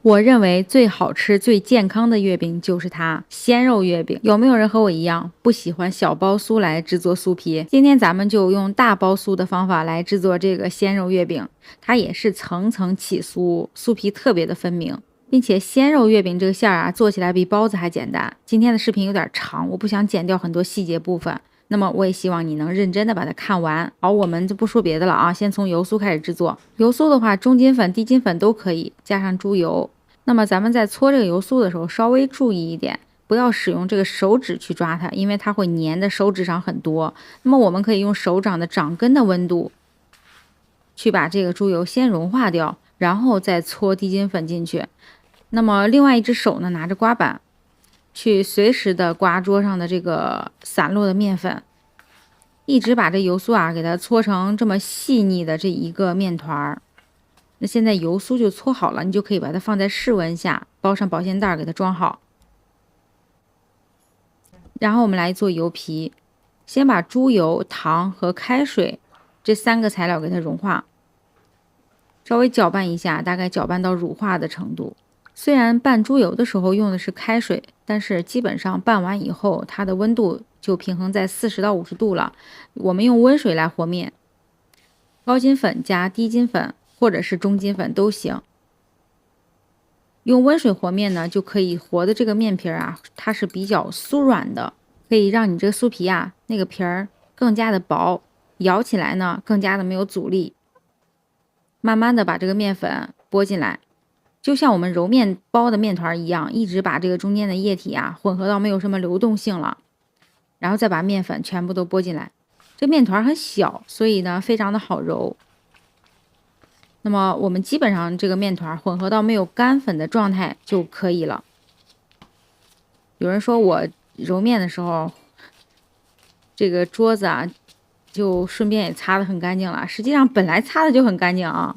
我认为最好吃、最健康的月饼就是它——鲜肉月饼。有没有人和我一样不喜欢小包酥来制作酥皮？今天咱们就用大包酥的方法来制作这个鲜肉月饼，它也是层层起酥，酥皮特别的分明，并且鲜肉月饼这个馅儿啊，做起来比包子还简单。今天的视频有点长，我不想剪掉很多细节部分。那么我也希望你能认真的把它看完。好，我们就不说别的了啊，先从油酥开始制作。油酥的话，中筋粉、低筋粉都可以，加上猪油。那么咱们在搓这个油酥的时候，稍微注意一点，不要使用这个手指去抓它，因为它会粘在手指上很多。那么我们可以用手掌的掌根的温度，去把这个猪油先融化掉，然后再搓低筋粉进去。那么另外一只手呢，拿着刮板，去随时的刮桌上的这个散落的面粉，一直把这油酥啊给它搓成这么细腻的这一个面团儿。那现在油酥就搓好了，你就可以把它放在室温下，包上保鲜袋给它装好。然后我们来做油皮，先把猪油、糖和开水这3个材料给它融化，稍微搅拌一下，大概搅拌到乳化的程度。虽然拌猪油的时候用的是开水，但是基本上拌完以后，它的温度就平衡在40到50度了。我们用温水来和面，高筋粉加低筋粉或者是中筋粉都行。用温水和面呢，就可以和的这个面皮啊，它是比较酥软的，可以让你这个酥皮啊，那个皮儿更加的薄，咬起来呢更加的没有阻力。慢慢的把这个面粉拨进来，就像我们揉面包的面团一样，一直把这个中间的液体啊混合到没有什么流动性了，然后再把面粉全部都拨进来。这面团很小，所以呢非常的好揉。那么我们基本上这个面团混合到没有干粉的状态就可以了。有人说我揉面的时候，这个桌子啊，就顺便也擦得很干净了。实际上本来擦的就很干净啊。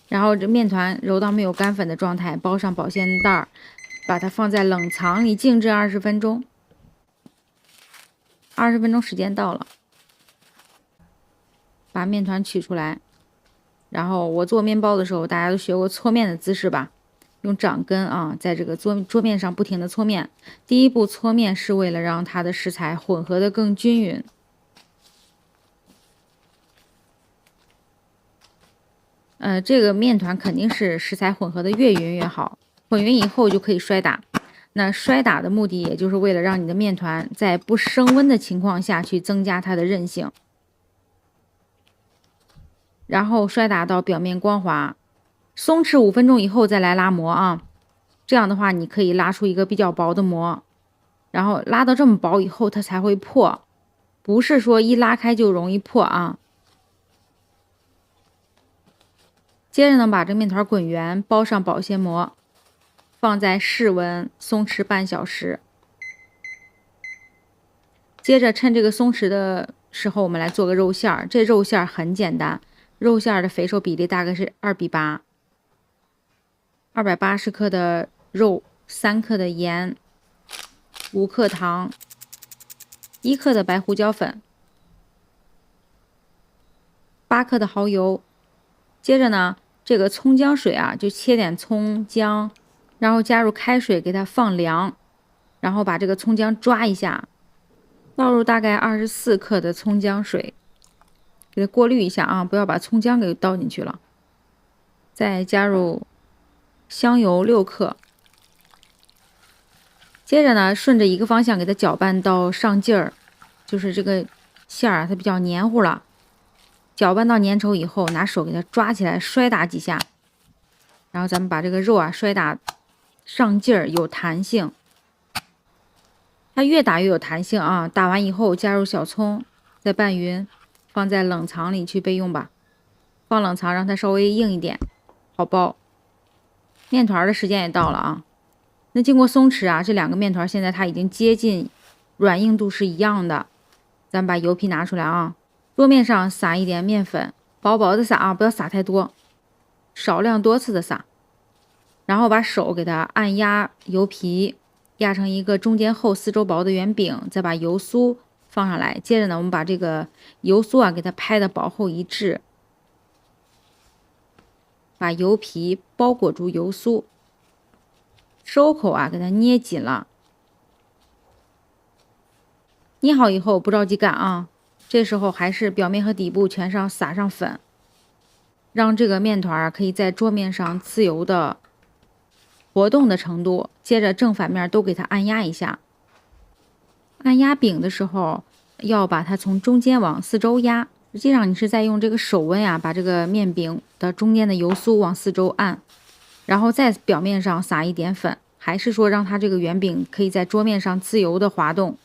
然后这面团揉到没有干粉的状态，包上保鲜袋，把它放在冷藏里静置20分钟。20分钟时间到了。把面团取出来，然后我做面包的时候，大家都学过搓面的姿势吧？用掌根啊，在这个桌面上不停的搓面。第一步搓面是为了让它的食材混合的更均匀。这个面团肯定是食材混合的越匀越好。混匀以后就可以摔打。那摔打的目的也就是为了让你的面团在不升温的情况下去增加它的韧性。然后摔打到表面光滑，松弛5分钟以后再来拉模啊。这样的话，你可以拉出一个比较薄的模，然后拉到这么薄以后，它才会破，不是说一拉开就容易破啊。接着呢，把这面团滚圆，包上保鲜膜，放在室温松弛半小时。接着趁这个松弛的时候，我们来做个肉馅儿。这肉馅儿很简单。肉馅的肥瘦比例大概是2比8。280克的肉，3克的盐，5克糖，1克的白胡椒粉，8克的蚝油。接着呢，这个葱姜水啊，就切点葱姜，然后加入开水给它放凉，然后把这个葱姜抓一下，倒入大概24克的葱姜水。给它过滤一下啊，不要把葱姜给倒进去了。再加入香油6克。接着呢，顺着一个方向给它搅拌到上劲儿，就是这个馅儿啊，它比较黏糊了。搅拌到粘稠以后，拿手给它抓起来，摔打几下。然后咱们把这个肉啊摔打上劲儿，有弹性。它越打越有弹性啊！打完以后加入小葱，再拌匀。放在冷藏里去备用吧，放冷藏让它稍微硬一点，好包。面团的时间也到了啊。那经过松弛啊，这2个面团现在它已经接近软硬度是一样的。咱们把油皮拿出来啊，桌面上撒一点面粉，薄薄的撒啊，不要撒太多，少量多次的撒。然后把手给它按压油皮，压成一个中间厚四周薄的圆饼，再把油酥放上来。接着呢，我们把这个油酥啊给它拍的薄厚一致。把油皮包裹住油酥，收口啊给它捏紧了。捏好以后不着急擀啊，这时候还是表面和底部全撒上粉，让这个面团可以在桌面上自由的活动的程度。接着正反面都给它按压一下。按压饼的时候，要把它从中间往四周压。实际上你是在用这个手温呀，把这个面饼的中间的油酥往四周按，然后在表面上撒一点粉，还是说让它这个圆饼可以在桌面上自由的滑动。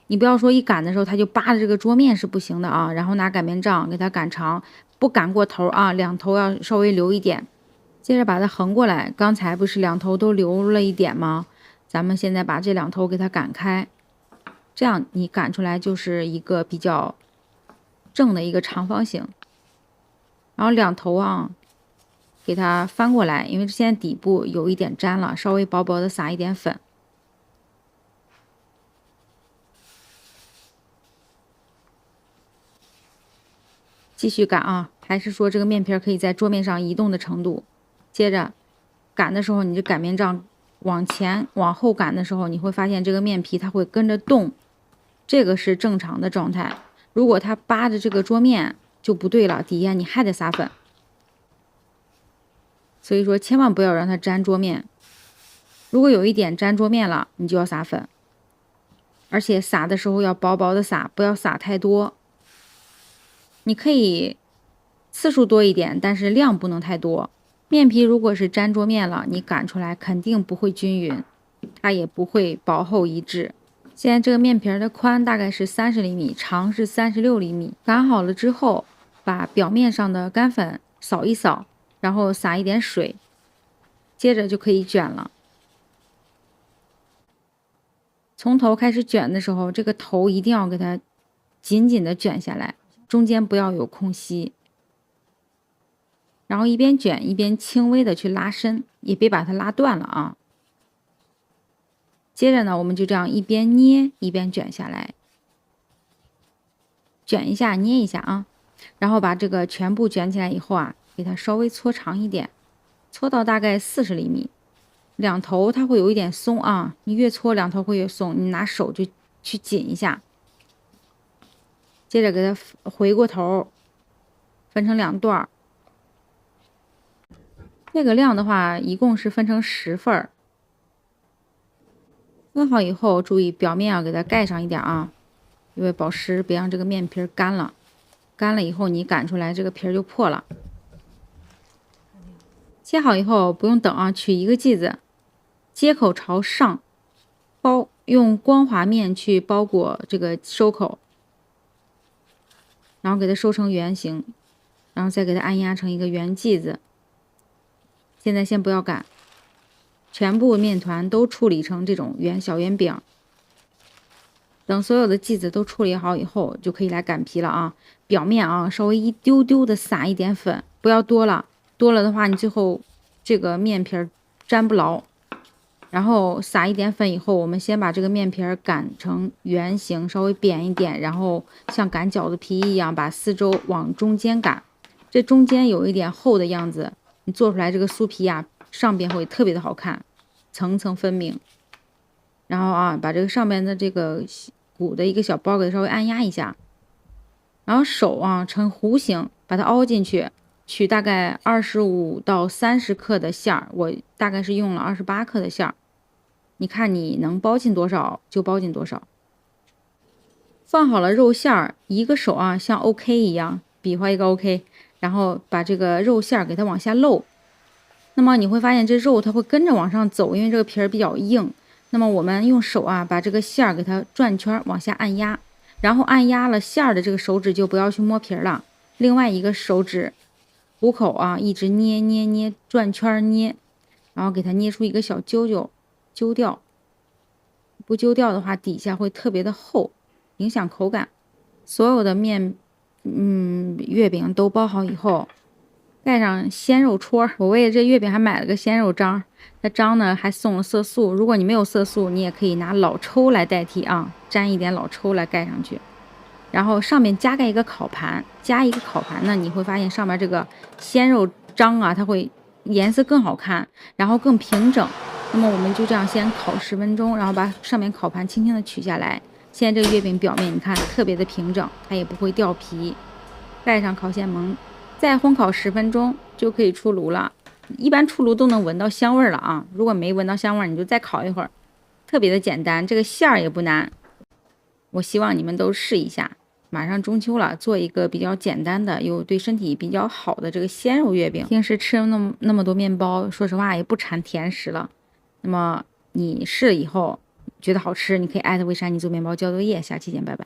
你不要说一擀的时候它就扒着这个桌面是不行的啊。然后拿擀面杖给它擀长，不擀过头啊，两头要稍微留一点。接着把它横过来，刚才不是两头都留了一点吗？咱们现在把这两头给它擀开，这样你擀出来就是一个比较正的一个长方形。然后两头啊给它翻过来，因为现在底部有一点粘了，稍微薄薄的撒一点粉。继续擀啊，还是说这个面皮可以在桌面上移动的程度。接着擀的时候，你这擀面杖往前往后擀的时候，你会发现这个面皮它会跟着动，这个是正常的状态。如果它扒着这个桌面就不对了，底下你还得撒粉。所以说千万不要让它粘桌面，如果有一点粘桌面了，你就要撒粉，而且撒的时候要薄薄的撒，不要撒太多。你可以次数多一点，但是量不能太多。面皮如果是粘桌面了，你擀出来肯定不会均匀，它也不会薄厚一致。现在这个面皮的宽大概是30厘米，长是36厘米。擀好了之后，把表面上的干粉扫一扫，然后撒一点水，接着就可以卷了。从头开始卷的时候，这个头一定要给它紧紧的卷下来，中间不要有空隙。然后一边卷一边轻微的去拉伸，也别把它拉断了啊。接着呢，我们就这样一边捏一边卷下来，卷一下捏一下啊，然后把这个全部卷起来以后啊，给它稍微搓长一点，搓到大概40厘米。两头它会有一点松啊，你越搓两头会越松，你拿手就去紧一下。接着给它回过头，分成2段。这个量的话，一共是分成10份儿。分好以后，注意表面要给它盖上一点啊，因为保湿，别让这个面皮干了。干了以后，你擀出来这个皮就破了。切好以后不用等啊，取一个剂子，接口朝上包，用光滑面去包裹这个收口，然后给它收成圆形，然后再给它按压成一个圆剂子。现在先不要擀，全部面团都处理成这种小圆饼。等所有的剂子都处理好以后，就可以来擀皮了啊。表面啊稍微一丢丢的撒一点粉，不要多了，多了的话你最后这个面皮粘不牢。然后撒一点粉以后，我们先把这个面皮擀成圆形，稍微扁一点，然后像擀饺子皮一样，把四周往中间擀。这中间有一点厚的样子，你做出来这个酥皮呀，上边会特别的好看，层层分明。然后啊，把这个上面的这个鼓的一个小包给它稍微按压一下，然后手啊呈弧形把它凹进去，取大概25到30克的馅儿，我大概是用了28克的馅儿。你看你能包进多少就包进多少。放好了肉馅儿，一个手啊像 OK 一样比划一个 OK， 然后把这个肉馅儿给它往下漏。那么你会发现这肉它会跟着往上走，因为这个皮儿比较硬。那么我们用手啊把这个馅儿给它转圈往下按压，然后按压了馅儿的这个手指就不要去摸皮儿了，另外一个手指虎口啊一直捏捏捏，转圈捏，然后给它捏出一个小揪揪，揪掉。不揪掉的话，底下会特别的厚，影响口感。所有的月饼都包好以后，盖上鲜肉戳。我为这月饼还买了个鲜肉章，那章呢还送了色素。如果你没有色素，你也可以拿老抽来代替啊，沾一点老抽来盖上去。然后上面加盖一个烤盘，加一个烤盘呢，你会发现上面这个鲜肉张啊，它会颜色更好看，然后更平整。那么我们就这样先烤10分钟，然后把上面烤盘轻轻的取下来。现在这个月饼表面你看特别的平整，它也不会掉皮。盖上烤线蒙，再烘烤10分钟就可以出炉了。一般出炉都能闻到香味了啊！如果没闻到香味，你就再烤一会儿，特别的简单。这个馅儿也不难，我希望你们都试一下。马上中秋了，做一个比较简单的又对身体比较好的这个鲜肉月饼。平时吃了那么多面包，说实话也不馋甜食了。那么你试了以后觉得好吃，你可以艾特魏珊妮做面包交作业。下期见，拜拜。